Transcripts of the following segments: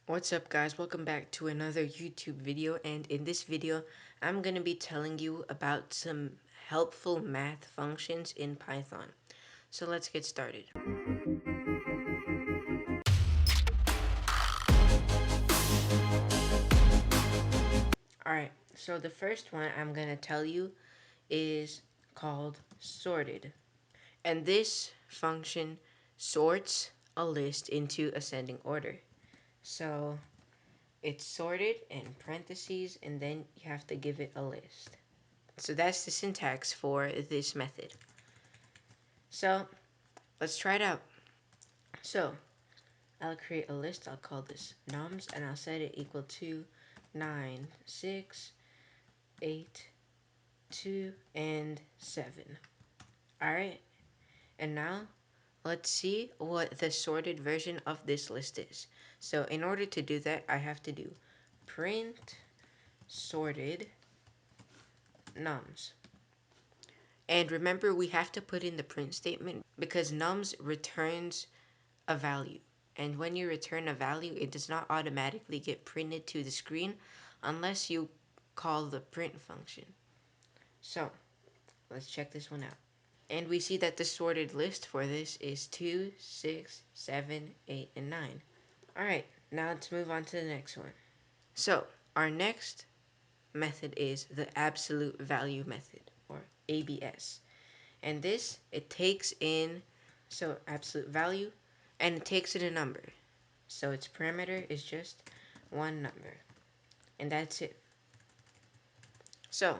What's up guys, welcome back to another YouTube video, and in this video I'm going to be telling you about some helpful math functions in Python. So let's get started. Alright, so the first one I'm going to tell you is called sorted. And this function sorts a list into ascending order. So it's sorted in parentheses and then you have to give it a list. So that's the syntax for this method. So let's try it out. So I'll create a list. I'll call this nums and I'll set it equal to 9, 6, 8, 2, and 7. Alright, and now let's see what the sorted version of this list is. So in order to do that, I have to do print sorted nums. And remember, we have to put in the print statement because nums returns a value. And when you return a value, it does not automatically get printed to the screen unless you call the print function. So let's check this one out. And we see that the sorted list for this is 2, 6, 7, 8, and 9. Alright, now let's move on to the next one. So our next method is the absolute value method, or ABS. And this, it takes in, so absolute value, and it takes in a number. So its parameter is just one number. And that's it. So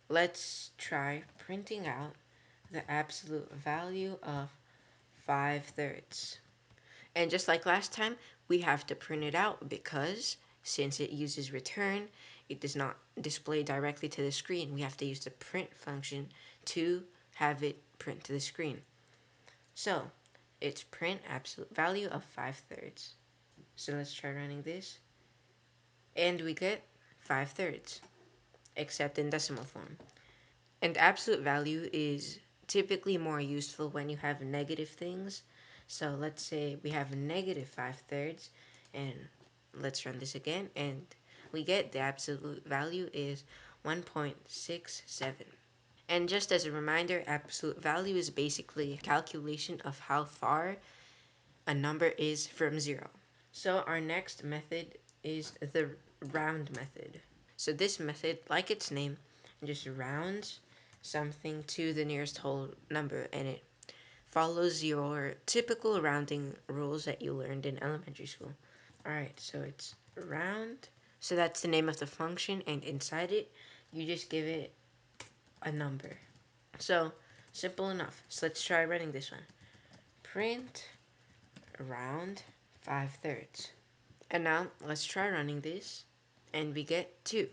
let's try printing out the absolute value of 5/3. And just like last time, we have to print it out because since it uses return, it does not display directly to the screen. We have to use the print function to have it print to the screen. So it's print absolute value of 5/3. So let's try running this. And we get 5/3, except in decimal form. And absolute value is typically more useful when you have negative things. So let's say we have negative 5/3, and let's run this again, and we get the absolute value is 1.67. And just as a reminder, absolute value is basically a calculation of how far a number is from 0. So our next method is the round method. So this method, like its name, just rounds something to the nearest whole number, and it follows your typical rounding rules that you learned in elementary school. Alright, so it's round. So that's the name of the function, and inside it, you just give it a number. So simple enough. So let's try running this one. Print round 5/3. And now let's try running this, and we get 2.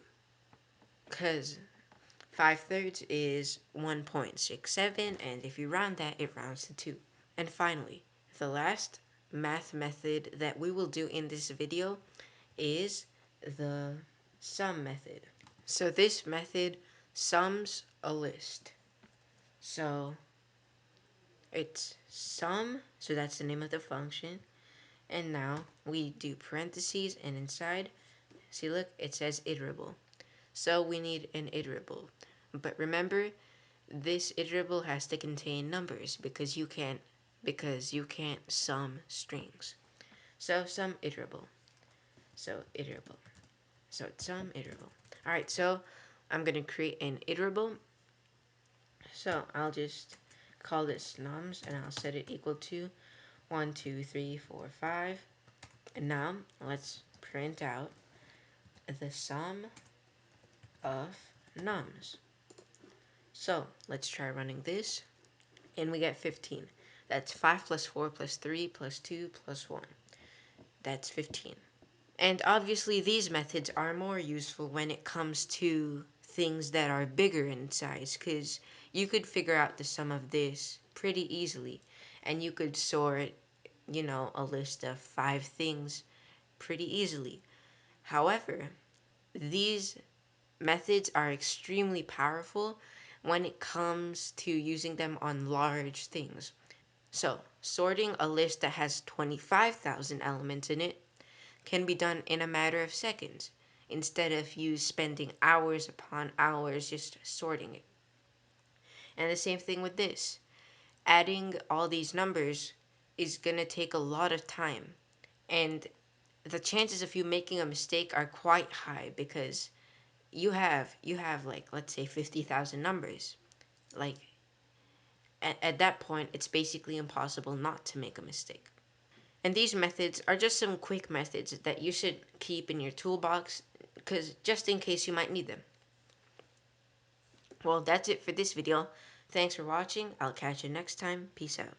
Because 5/3 is 1.67, and if you round that, it rounds to 2. And finally, the last math method that we will do in this video is the sum method. So this method sums a list. So it's sum, so that's the name of the function. And now we do parentheses, and inside, see, look, it says iterable. So we need an iterable. But remember, this iterable has to contain numbers because you can't sum strings. So sum iterable. So iterable. So it's sum iterable. Alright, so I'm gonna create an iterable. So I'll just call this nums and I'll set it equal to 1, 2, 3, 4, 5. And now let's print out the sum of nums. So let's try running this, and we get 15. That's 5 plus 4 plus 3 plus 2 plus 1. That's 15. And obviously these methods are more useful when it comes to things that are bigger in size, because you could figure out the sum of this pretty easily, and you could sort, a list of 5 things pretty easily. However, these methods are extremely powerful when it comes to using them on large things. So, sorting a list that has 25,000 elements in it can be done in a matter of seconds instead of you spending hours upon hours just sorting it. And the same thing with this. Adding all these numbers is going to take a lot of time. And the chances of you making a mistake are quite high because you have like, let's say, 50,000 numbers. Like at that point it's basically impossible not to make a mistake. And these methods are just some quick methods that you should keep in your toolbox because just in case you might need them. Well, that's it for this video. Thanks for watching. I'll catch you next time. Peace out.